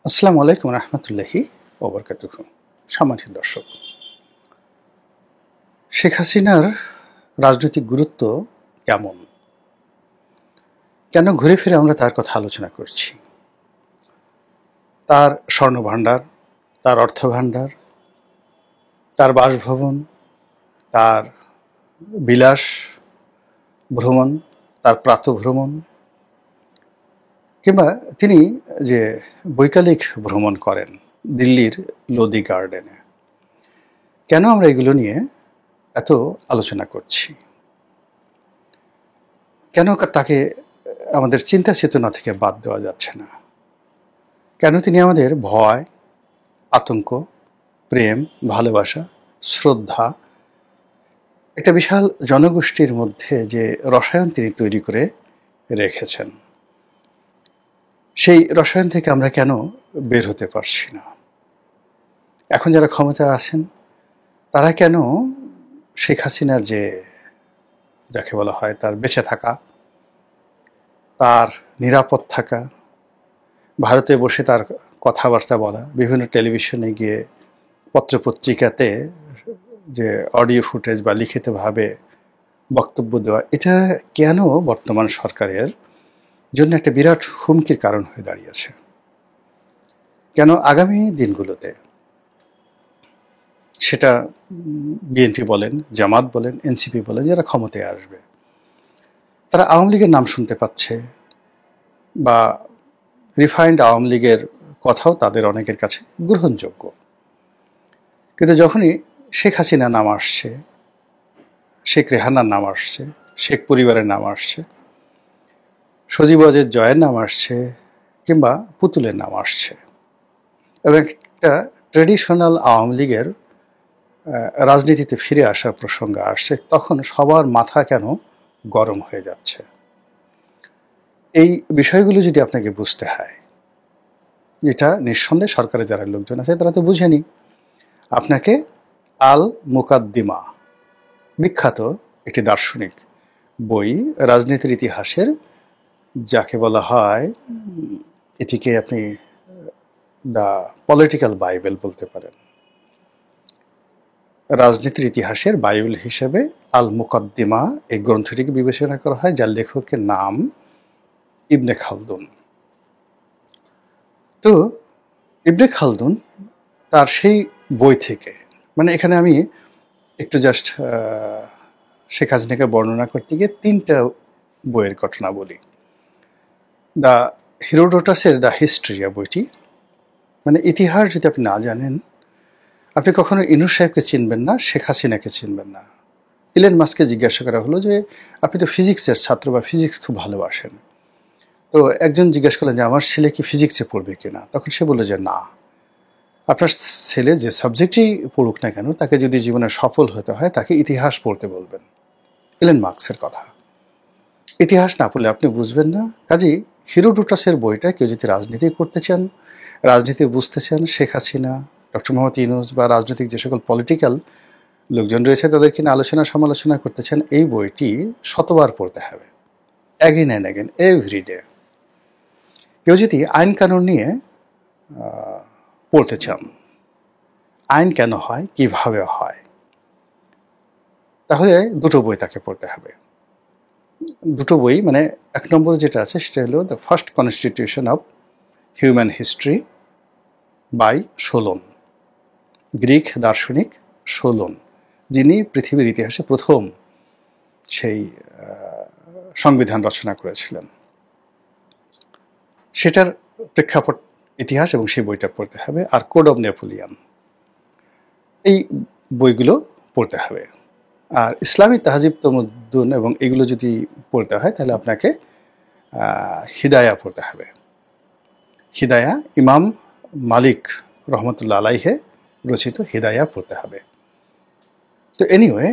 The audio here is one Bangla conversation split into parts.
আসসালামু আলাইকুম রহমতুল্লাহি ওবরকাতুহু। সম্মানিত দর্শক, শেখ হাসিনার রাজনৈতিক গুরুত্ব কেমন, কেন ঘুরে ফিরে আমরা তার কথা আলোচনা করছি? তার স্বর্ণভাণ্ডার, তার অর্থভাণ্ডার, তার বাসভবন, তার বিলাস ভ্রমণ, তার প্রাতঃভ্রমণ, কিংবা তিনি যে বৈকালিক ভ্রমণ করেন দিল্লির লোদি গার্ডেনে, কেন আমরা এগুলো নিয়ে এত আলোচনা করছি? কেন তাকে আমাদের চিন্তা চেতনা থেকে বাদ দেওয়া যাচ্ছে না? কেন তিনি আমাদের ভয়, আতঙ্ক, প্রেম, ভালোবাসা, শ্রদ্ধা, একটা বিশাল জনগোষ্ঠীর মধ্যে যে রসায়ন তিনি তৈরি করে রেখেছেন, সেই রসায়ন থেকে আমরা কেন বের হতে পারছি না? এখন যারা ক্ষমতায় আছেন তারা কেন শেখ হাসিনার যে, যাকে বলা হয় তার বেঁচে থাকা, তার নিরাপদ থাকা, ভারতে বসে তার কথাবার্তা বলা, বিভিন্ন টেলিভিশনে গিয়ে, পত্রপত্রিকাতে যে অডিও ফুটেজ বা লিখিতভাবে বক্তব্য দেওয়া, এটা কেন বর্তমান সরকারের জন্য একটা বিরাট হুমকির কারণ হয়ে দাঁড়িয়েছে? কেন আগামী দিনগুলোতে, সেটা বিএনপি বলেন, জামাত বলেন, এনসিপি বলেন, যারা ক্ষমতায় আসবে, তারা আওয়ামী লীগের নাম শুনতে পাচ্ছে, বা রিফাইন্ড আওয়ামী লীগের কথাও তাদের অনেকের কাছে গ্রহণযোগ্য। কিন্তু যখনই শেখ হাসিনার নাম আসছে, শেখ রেহানার নাম আসছে, শেখ পরিবারের নাম আসছে, সজীব ওয়াজেদ জয়ের নাম আসছে, কিংবা পুতুলের নাম আসছে, এবং একটা ট্রেডিশনাল আওয়ামী লীগের রাজনীতিতে ফিরে আসার প্রসঙ্গ আসছে, তখন সবার মাথা কেন গরম হয়ে যাচ্ছে? এই বিষয়গুলো যদি আপনাকে বুঝতে হয়, এটা নিঃসন্দেহে সরকারের যারা লোকজন আছে তারা তো বুঝেনি। আপনাকে আল মুকাদ্দিমা, বিখ্যাত একটি দার্শনিক বই, রাজনীতির ইতিহাসের, যাকে বলা হয়, এটিকে আপনি দ্য পলিটিক্যাল বাইবেল বলতে পারেন, রাজনীতির ইতিহাসের বাইবেল হিসেবে আল মুকাদ্দিমা এই গ্রন্থটিকে বিবেচনা করা হয়, যার লেখকের নাম ইবনে খালদুন। তো ইবনে খালদুন তার সেই বই থেকে, মানে এখানে আমি একটু জাস্ট শেখ হাসিনাকে বর্ণনা করতে গিয়ে 3টা বইয়ের ঘটনা বলি। দ্য হিরোডোটাসের দ্য হিস্ট্রিয়া বইটি, মানে ইতিহাস যদি আপনি না জানেন, আপনি কখনো ইনুস সাহেবকে চিনবেন না, শেখ হাসিনাকে চিনবেন না। ইলেন মাস্ককে জিজ্ঞাসা করা হলো যে আপনি তো ফিজিক্সের ছাত্র বা ফিজিক্স খুব ভালোবাসেন, তো একজন জিজ্ঞাসা করলেন যে আমার ছেলে কি ফিজিক্সে পড়বে কিনা, তখন সে বলল যে না, আপনার ছেলে যে সাবজেক্টই পড়ুক না কেন, তাকে যদি জীবনে সফল হতে হয় তাকে ইতিহাস পড়তে বলবেন। ইলেন মার্কসের কথা। ইতিহাস না পড়লে আপনি বুঝবেন না। কাজেই হিরোডোটাসের বইটা কেউ যদি রাজনীতি করতে চান, রাজনীতি বুঝতে চান, শেখ হাসিনা, ডক্টর মোহাম্মদ ইউনূস বা রাজনৈতিক যে সকল পলিটিক্যাল লোকজন রয়েছে তাদেরকে নিয়ে আলোচনা সমালোচনা করতে চান, এই বইটি শতবার পড়তে হবে, অ্যাগেন অ্যান্ড অ্যাগেন, এভরিডে। কেউ যদি আইন কানুন নিয়ে পড়তে চান, আইন কেন হয়, কিভাবে হয়, তাহলে দুটো বই তাকে পড়তে হবে। দুটো বই, মানে 1 নম্বর যেটা আছে সেটা হলো the first constitution of human history by Solon, Greek দার্শনিক সোলোন, যিনি পৃথিবীর ইতিহাসে প্রথম সেই সংবিধান রচনা করেছিলেন। সেটার প্রেক্ষাপট ইতিহাস এবং সেই বইটা পড়তে হবে। আর কোড অফ নেপোলিয়ন, এই বইগুলো পড়তে হবে। আর ইসলামী তাহজিব তমদ্দুন এবং এগুলো যদি পড়তে হয় তাহলে আপনাকে হিদায়া পড়তে হবে। হিদায়া, ইমাম মালিক রহমতুল্লাহ আলাইহে রচিত হিদায়া পড়তে হবে। তো এনিওয়ে,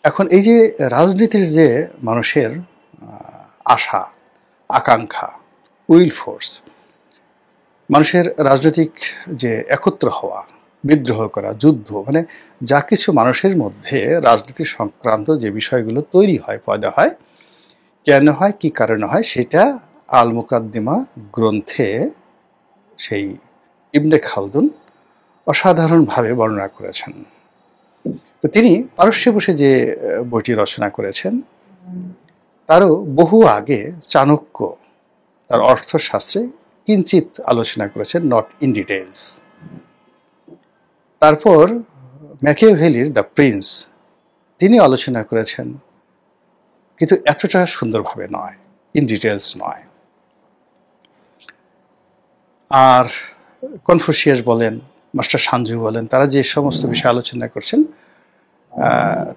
এখন এই যে রাজনীতির যে মানুষের আশা, আকাঙ্ক্ষা, উইল ফোর্স, মানুষের রাজনৈতিক যে একত্র হওয়া, বিদ্রোহ করা, যুদ্ধ, মানে যা কিছু মানুষের মধ্যে রাজনীতি সংক্রান্ত যে বিষয়গুলো তৈরি হয়, পয়দা হয়, কেন হয়, কি কারণে হয়, সেটা আল মুকাদ্দিমা গ্রন্থে সেই ইবনে খালদুন অসাধারণভাবে বর্ণনা করেছেন। তো তিনি পারস্যে বসে যে বইটি রচনা করেছেন তারও বহু আগে চাণক্য তার অর্থশাস্ত্রে কিঞ্চিত আলোচনা করেছেন, নট ইন ডিটেইলস। তারপর ম্যাকিয়াভেলির দ্য প্রিন্স তিনি আলোচনা করেছেন, কিন্তু এতটা সুন্দরভাবে নয়, ইন ডিটেইলস নয়। আর কনফুসিয়াস বলেন, মাস্টার সানজু বলেন, তারা যে সমস্ত বিষয় আলোচনা করছেন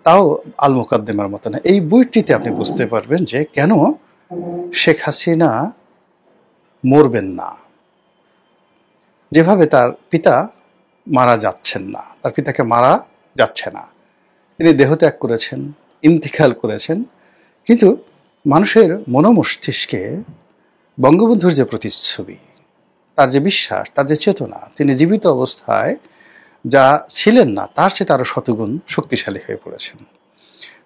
তাও আল মুকাদ্দিমার মতো না। এই বইটিতে আপনি বুঝতে পারবেন যে কেন শেখ হাসিনা মরবেন না, যেভাবে তার পিতা মারা যাচ্ছেন না, তার পিতাকে মারা যাচ্ছে না, তিনি দেহত্যাগ করেছেন, ইন্তিকাল করেছেন, কিন্তু মানুষের মনোমস্তিষ্কে বঙ্গবন্ধুর যে প্রতিচ্ছবি, তার যে বিশ্বাস, তার যে চেতনা, তিনি জীবিত অবস্থায় যা ছিলেন না তার চেয়ে আরো শতগুণ শক্তিশালী হয়ে পড়েছেন।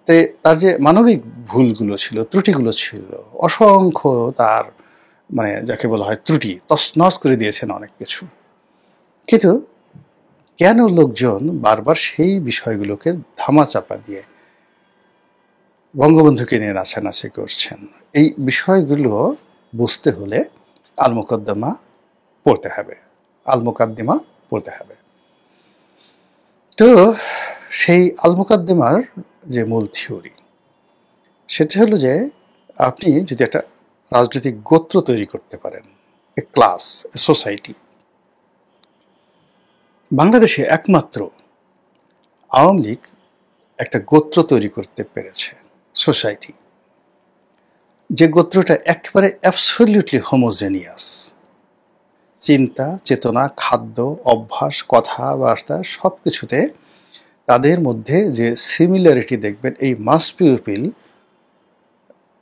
তাই তার যে মানবিক ভুলগুলো ছিল, ত্রুটিগুলো ছিল অসংখ্য, তার মানে যাকে বলা হয় ত্রুটি, তছনছ করে দিয়েছেন অনেক কিছু। কিন্তু কেন লোকজন বারবার সেই বিষয়গুলোকে ধামাচাপা দিয়ে বঙ্গবন্ধুকে নিয়ে নাচানাচি করছেন? এই বিষয়গুলো বুঝতে হলে আল মুকদ্দমা পড়তে হবে, আল মুকাদ্দিমা পড়তে হবে। তো সেই আল মুকাদ্দিমার যে মূল থিওরি, সেটা হলো যে আপনি যদি একটা রাজনৈতিক গোত্র তৈরি করতে পারেন, এ ক্লাস, এ সোসাইটি, বাংলাদেশে একমাত্র আওয়ামী লীগ একটা গোত্র তৈরি করতে পেরেছে, সোসাইটি, যে গোত্রটা একেবারে অ্যাবসলিউটলি হোমোজেনিয়াস, চিন্তা, চেতনা, খাদ্য, অভ্যাস, কথাবার্তা সব কিছুতে তাদের মধ্যে যে সিমিলারিটি দেখবেন, এই মাস পিউপিল,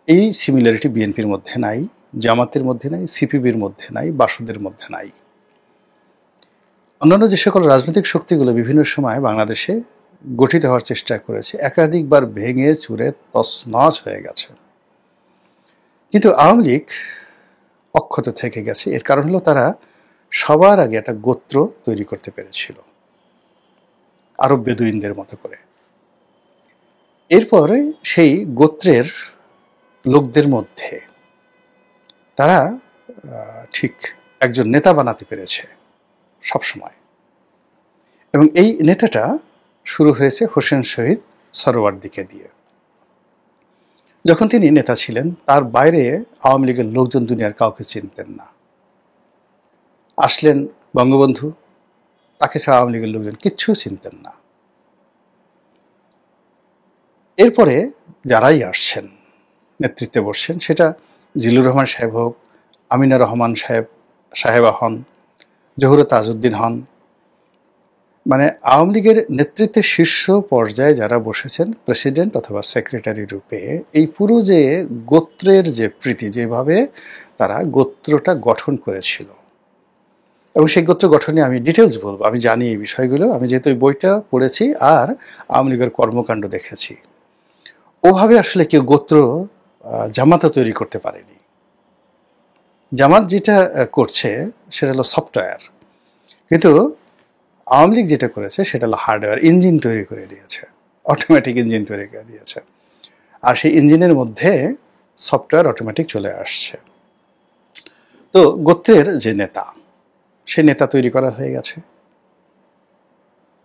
এই সিমিলারিটি বিএনপির মধ্যে নাই, জামাতের মধ্যে নাই, সিপিবির মধ্যে নাই, বাসদের মধ্যে নাই। অন্যান্য যে সকল রাজনৈতিক শক্তিগুলো বিভিন্ন সময় বাংলাদেশে গঠিত হওয়ার চেষ্টা করেছে, একাধিকবার ভেঙে চুরে তছনছ হয়ে গেছে, কিন্তু আওয়ামী লীগ অক্ষত থেকে গেছে। এর কারণ হলো তারা সবার আগে একটা গোত্র তৈরি করতে পেরেছিল, আরব বেদুইনদের মতো করে। এরপরে সেই গোত্রের লোকদের মধ্যে তারা ঠিক একজন নেতা বানাতে পেরেছে সবসময়, এবং এই নেতাটা শুরু হয়েছে হোসেন শহীদ সরওয়ার্দিকে দিয়ে। যখন তিনি নেতা ছিলেন তার বাইরে আওয়ামী লীগের লোকজন দুনিয়ার কাউকে চিনতেন না। আসলেন বঙ্গবন্ধু, তাকে ছাড়া আওয়ামী লীগের লোকজন কিচ্ছু চিনতেন না। এরপরে যারাই আসছেন নেতৃত্বে বসছেন, সেটা জিল্লুর রহমান সাহেব হোক, আমিনা রহমান সাহেবা হন, জহুর তাজউদ্দিন হন, মানে আওয়ামী লীগের নেতৃত্বের শীর্ষ পর্যায়ে যারা বসেছেন প্রেসিডেন্ট অথবা সেক্রেটারি রূপে, এই পুরো যে গোত্রের যে প্রীতি, যেভাবে তারা গোত্রটা গঠন করেছিল, এবং সেই গোত্র গঠনে আমি ডিটেলস বলবো, আমি জানি এই বিষয়গুলো, আমি যেহেতু এই বইটা পড়েছি আর আওয়ামী লীগের কর্মকাণ্ড দেখেছি, ওভাবে আসলে কেউ গোত্র জামাতও তৈরি করতে পারেনি। জামাত যেটা করছে সেটা হলো সফটওয়্যার, কিন্তু আওয়ামী লীগ যেটা করেছে সেটা হলো হার্ডওয়্যার, ইঞ্জিন তৈরি করে দিয়েছে, অটোমেটিক ইঞ্জিন তৈরি করে দিয়েছে, আর সেই ইঞ্জিনের মধ্যে সফটওয়্যার অটোমেটিক চলে আসছে। তো গোত্রের যে নেতা, সে নেতা তৈরি করা হয়ে গেছে।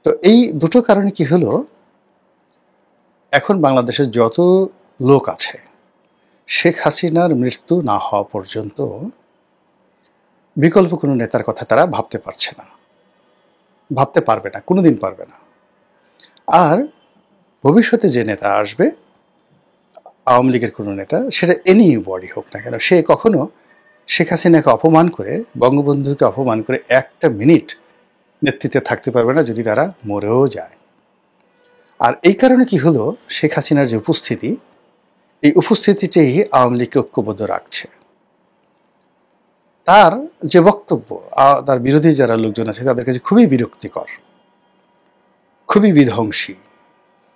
তো এই দুটো কারণে কি হলো, এখন বাংলাদেশের যত লোক আছে শেখ হাসিনার মৃত্যু না হওয়া পর্যন্ত বিকল্প কোনো নেতার কথা তারা ভাবতে পারছে না, ভাবতে পারবে না, কোনোদিন পারবে না। আর ভবিষ্যতে যে নেতা আসবে, আওয়ামী লীগের কোনো নেতা, সেটা এনি বডি হোক না কেন, সে কখনো শেখ হাসিনাকে অপমান করে, বঙ্গবন্ধুকে অপমান করে একটা মিনিট নেতৃত্বে থাকতে পারবে না, যদি তারা মরেও যায়। আর এই কারণে কি হলো, শেখ হাসিনার যে উপস্থিতি, এই উপস্থিতিটাই আওয়ামী লীগকে ঐক্যবদ্ধ রাখছে। তার যে বক্তব্য তার বিরোধী যারা লোকজন আছে তাদের কাছে খুবই বিরক্তিকর, খুবই বিধ্বংসী,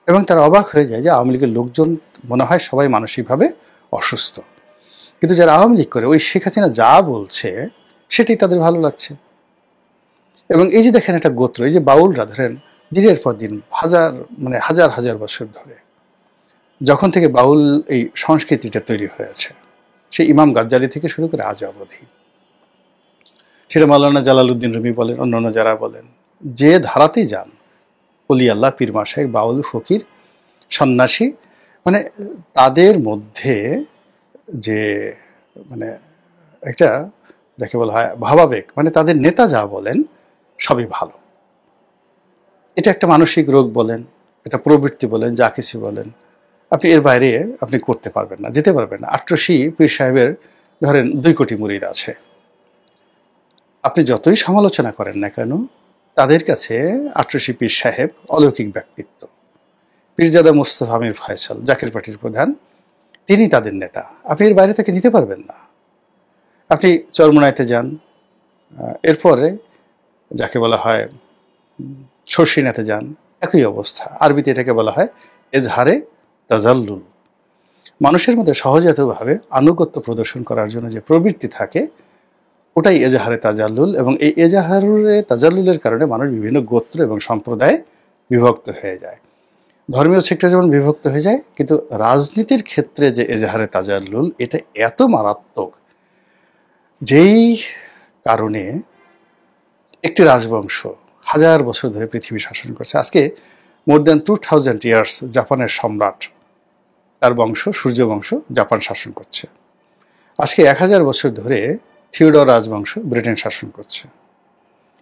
এবং তারা অবাক হয়ে যায় যে আওয়ামী লীগের লোকজন মনে হয় সবাই মানসিকভাবে অসুস্থ, কিন্তু যারা আওয়ামী লীগ করে ওই শেখ হাসিনা যা বলছে সেটাই তাদের ভালো লাগছে। এবং এই যে দেখেন একটা গোত্র, এই যে বাউলরা ধরেন দিনের পর দিন হাজার হাজার বছর ধরে যখন থেকে বাউল এই সংস্কৃতিটা তৈরি হয়েছে, সেই ইমাম গাজ্জালি থেকে শুরু করে আজ অবধি, সেটা মাওলানা জালালউদ্দিন রুমি বলেন, অন্যান্য যারা বলেন, যে ধারাতেই যান, অলি আল্লাহ, পীর মাশায়েখ, বাউল, ফকির, সন্ন্যাসী, মানে তাদের মধ্যে যে মানে একটা যাকে বলা হয় ভাবাবেগ, মানে তাদের নেতা যা বলেন সবই ভালো। এটা একটা মানসিক রোগ বলেন, এটা প্রবৃত্তি বলেন, যা কিছু বলেন, আপনি এর বাইরে আপনি করতে পারবেন না, যেতে পারবেন না। আট্রসি পীর সাহেবের ধরেন 2 কোটি মুরিদ আছে, আপনি যতই সমালোচনা করেন না কেন, তাদের কাছে আট্রসি পীর সাহেব অলৌকিক ব্যক্তিত্ব। পীরজাদা মুস্তফা আমির ফয়সাল, জাকের পার্টির প্রধান, তিনি তাদের নেতা। আপনি এর বাইরে তাকে নিতে পারবেন না। আপনি চরমোনাইতে যান, এরপরে যাকে বলা হয় শর্ষিনাতে যান, একই অবস্থা। আরবিতে এটাকে বলা হয় এজহারে তাজাল্লুল। মানুষের মধ্যে সহজাতভাবে আনুগত্য প্রদর্শন করার জন্য যে প্রবৃত্তি থাকে, ওটাই এজাহারে তাজাল্লুল। এবং এই এজাহারে তাজাল্লুলের কারণে মানুষ বিভিন্ন গোত্র এবং সম্প্রদায়ে বিভক্ত হয়ে যায়। ধর্মীয় সেক্টরে যেমন বিভক্ত হয়ে যায়, কিন্তু রাজনীতির ক্ষেত্রে যে এজাহারে তাজাল্লুল, এটা এত মারাত্মক, যেই কারণে একটি রাজবংশ হাজার বছর ধরে পৃথিবী শাসন করছে। আজকে মোর দ্যান 2000 ইয়ার্স জাপানের সম্রাট, তার বংশ, সূর্য বংশ, জাপান শাসন করছে। আজকে 1000 বছর ধরে থিওডর রাজবংশ ব্রিটেন শাসন করছে।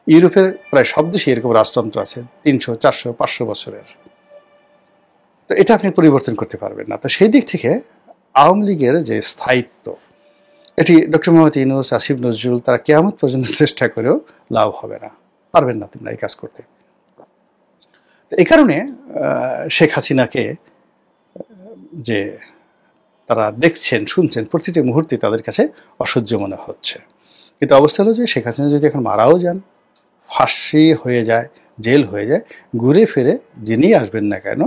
ইউরোপের প্রায় সব দেশে এরকম রাজতন্ত্র আছে 300, 400, 500 বছরের। তো এটা আপনি পরিবর্তন করতে পারবেন না। তো সেই দিক থেকে আওয়ামী লীগের যে স্থায়িত্ব, এটি ডক্টর মোহাম্মদ ইউনূস, আসিফ নজরুল, তারা কিয়ামত পর্যন্ত চেষ্টা করেও লাভ হবে না, পারবেন না তোমরা এই কাজ করতে। তো এই কারণে শেখ হাসিনাকে যে তারা দেখছেন, শুনছেন, প্রতিটি মুহূর্তে তাদের কাছে অসহ্য মনে হচ্ছে। কিন্তু অবস্থা হলো যে শেখ হাসিনা যদি এখন মারাও যান, ফাঁসি হয়ে যায়, জেল হয়ে যায়, ঘুরে ফিরে যিনি আসবেন না কেন,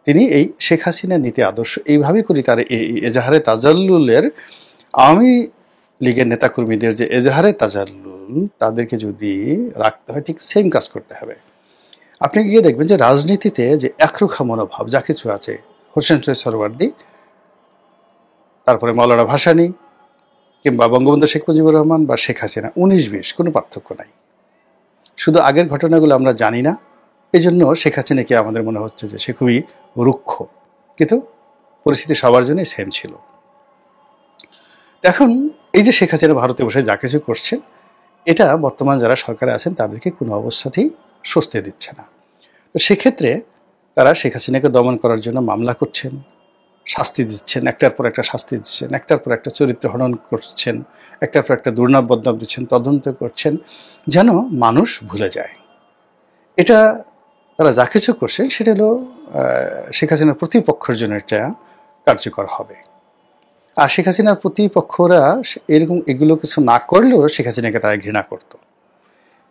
তিনি এই শেখ হাসিনার নীতি আদর্শ এইভাবেই করি তার এই এজাহারে তাজাল্লুলের, আওয়ামী লীগের নেতাকর্মীদের যে এজাহারে তাজাল্লুল, তাদেরকে যদি রাখতে হয়, ঠিক সেম কাজ করতে হবে। আপনি গিয়ে দেখবেন যে রাজনীতিতে যে একরুখা মনোভাব যা কিছু আছে, হোসেন শহীদ সোহরাওয়ার্দী, তারপরে মাওলানা ভাসানী, কিংবা বঙ্গবন্ধু শেখ মুজিবুর রহমান বা শেখ হাসিনা, 19-20 কোনো পার্থক্য নাই। শুধু আগের ঘটনাগুলো আমরা জানি না, এই জন্য শেখ হাসিনাকে আমাদের মনে হচ্ছে যে সে খুবই রুক্ষ, কিন্তু পরিস্থিতি সবার জন্যই সেম ছিল। এখন এই যে শেখ হাসিনা ভারতে বসে যা কিছু করছেন, এটা বর্তমান যারা সরকারে আছেন তাদেরকে কোনো অবস্থাতেই স্বস্তি দিচ্ছে না। তো সেক্ষেত্রে তারা শেখ হাসিনাকে দমন করার জন্য মামলা করছেন, শাস্তি দিচ্ছেন, একটার পর একটা শাস্তি দিচ্ছেন, একটার পর একটা চরিত্র হনন করছেন, একটার পর একটা দুর্নাম বদনাম দিচ্ছেন, তদন্ত করছেন, যেন মানুষ ভুলে যায়। এটা তারা যা কিছু করছেন সেটা হলো শেখ হাসিনার প্রতিপক্ষের জন্য এটা কার্যকর হবে। আর শেখ হাসিনার প্রতিপক্ষরা এরকম এগুলো কিছু না করলেও শেখ হাসিনাকে তারা ঘৃণা করত।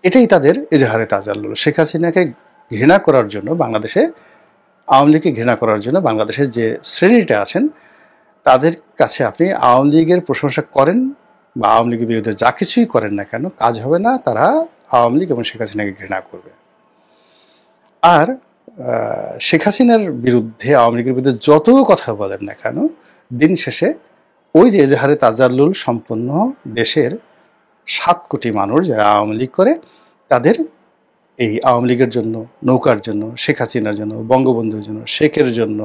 এটাই তাদের এজাহারে তাজাল্লুল। শেখ হাসিনাকে ঘৃণা করার জন্য বাংলাদেশে, আওয়ামী লীগকে ঘৃণা করার জন্য বাংলাদেশের যে শ্রেণীটা আছেন, তাদের কাছে আপনি আওয়ামী লীগের প্রশংসা করেন বা আওয়ামী লীগের বিরুদ্ধে যা কিছুই করেন না কেন, কাজ হবে না। তারা আওয়ামী লীগ এবং শেখ হাসিনাকে ঘৃণা করবে। আর শেখ হাসিনার বিরুদ্ধে, আওয়ামী লীগের বিরুদ্ধে যত কথা বলেন না কেন, দিন শেষে ওই যে এজাহারে তাজাল্লুল সম্পন্ন দেশের 7 কোটি মানুষ যারা আওয়ামী লীগ করে, তাদের এই আওয়ামী লীগের জন্য, নৌকার জন্য, শেখ হাসিনার জন্য, বঙ্গবন্ধুর জন্য, শেখের জন্য,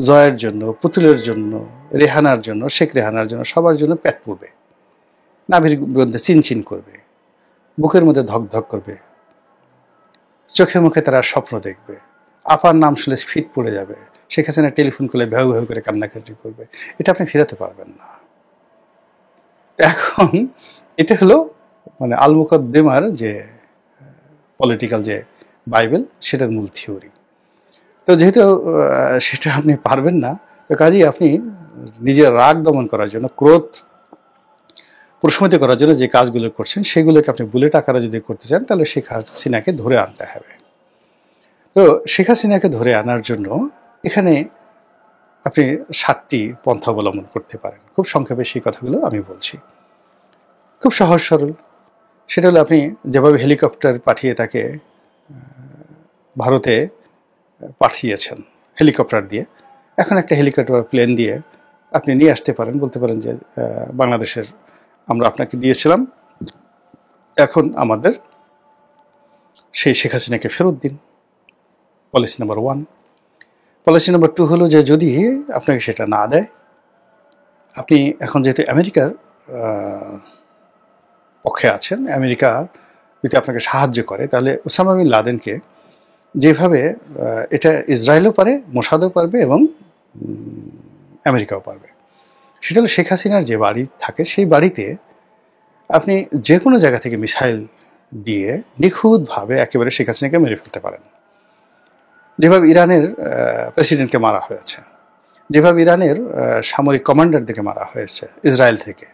জয়ের জন্য, পুতুলের জন্য, রেহানার জন্য, শেখ রেহানার জন্য, সবার জন্য পেট পুড়বে, নাভির মধ্যে চিনচিন করবে, বুকের মধ্যে ধকধক করবে, চোখে মুখে তারা স্বপ্ন দেখবে, আপার নাম শুনলে ফিট পড়ে যাবে, শেখ হাসিনা টেলিফোন করলে ভেউ ভেউ করে কান্নাকাটি করবে। এটা আপনি ফেরাতে পারবেন না। এখন এটা হলো মানে আল মুকদ্দিমার যে পলিটিক্যাল যে বাইবেল, সেটার মূল থিওরি। তো যেহেতু সেটা আপনি পারবেন না, তো কাজেই আপনি নিজের রাগ দমন করার জন্য, ক্রোধ প্রশমিত করার জন্য যে কাজগুলো করছেন, সেগুলোকে আপনি বুলেট আকারে যদি করতে চান, তাহলে শেখ হাসিনাকে ধরে আনতে হবে। তো শেখ হাসিনাকে ধরে আনার জন্য এখানে আপনি 7টি পন্থা অবলম্বন করতে পারেন। খুব সংক্ষেপে সেই কথাগুলো আমি বলছি, খুব সহজ সরল। সেটা হলো আপনি যেভাবে হেলিকপ্টার পাঠিয়ে তাকে ভারতে পাঠিয়েছেন হেলিকপ্টার দিয়ে, এখন একটা হেলিকপ্টার প্লেন দিয়ে আপনি নিয়ে আসতে পারেন, বলতে পারেন যে বাংলাদেশের আমরা আপনাকে দিয়েছিলাম, এখন আমাদের সেই শেখ হাসিনাকে ফেরত দিন। Policy number 1। পলিসি নাম্বার 2 হলো যে যদি আপনাকে সেটা না দেয়, আপনি এখন যেহেতু আমেরিকার পক্ষে আছেন, আমেরিকা যদি আপনাকে সাহায্য করে, তাহলে ওসামা বিন লাদেনকে যেভাবে এটা ইসরায়েলও পারে, মোসাদও পারবে এবং আমেরিকাও পারবে, সেটা হলো শেখ হাসিনার যে বাড়ি থাকে সেই বাড়িতে আপনি যে কোনো জায়গা থেকে মিসাইল দিয়ে নিখুঁতভাবে একেবারে শেখ হাসিনাকে মেরে ফেলতে পারেন। যেভাবে ইরানের প্রেসিডেন্টকে মারা হয়েছে, যেভাবে ইরানের সামরিক কমান্ডারদেরকে মারা হয়েছে ইসরায়েল থেকে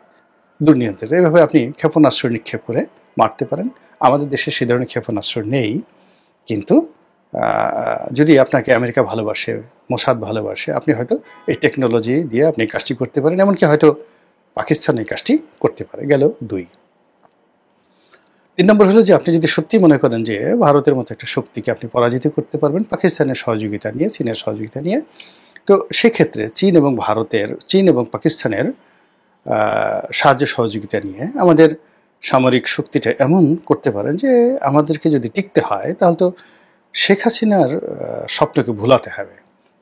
দুর্নিয়ন্ত্রিত, এভাবে আপনি ক্ষেপণাস্ত্র নিক্ষেপ করে মারতে পারেন। আমাদের দেশে সে ধরনের ক্ষেপণাস্ত্র নেই, কিন্তু যদি আপনাকে আমেরিকা ভালোবাসে, মোসাদ ভালোবাসে, আপনি হয়তো এই টেকনোলজি দিয়ে আপনি কাজটি করতে পারেন, এমনকি হয়তো পাকিস্তান এই কাজটি করতে পারে। গেল 2। 3 নম্বর হলো যে আপনি যদি সত্যি মনে করেন যে ভারতের মতো একটা শক্তিকে আপনি পরাজিত করতে পারবেন পাকিস্তানের সহযোগিতা নিয়ে, চীনের সহযোগিতা নিয়ে, তো সেক্ষেত্রে চীন এবং পাকিস্তানের সাহায্য সহযোগিতা নিয়ে আমাদের সামরিক শক্তিটা এমন করতে পারেন যে আমাদেরকে যদি টিকতে হয়, তাহলে তো শেখ হাসিনার স্বপ্নকে ভুলাতে হবে।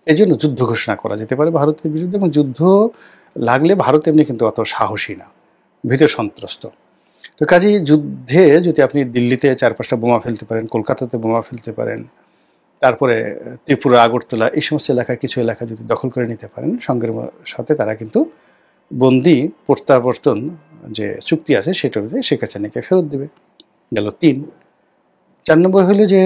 এই জন্য যুদ্ধ ঘোষণা করা যেতে পারে ভারতের বিরুদ্ধে, এবং যুদ্ধ লাগলে ভারত এমনি কিন্তু অত সাহসী না, ভীত সন্ত্রস্ত। তো কাজেই যুদ্ধে যদি আপনি দিল্লিতে 4-5টা বোমা ফেলতে পারেন, কলকাতাতে বোমা ফেলতে পারেন, তারপরে ত্রিপুরা, আগরতলা, এই সমস্ত এলাকায় কিছু এলাকা যদি দখল করে নিতে পারেন, সঙ্গের সাথে তারা কিন্তু বন্দি প্রত্যাবর্তন যে চুক্তি আছে সেটা অনুযায়ী শেখ হাসিনাকে ফেরত দেবে। গেল 3। 4 নম্বর হলো যে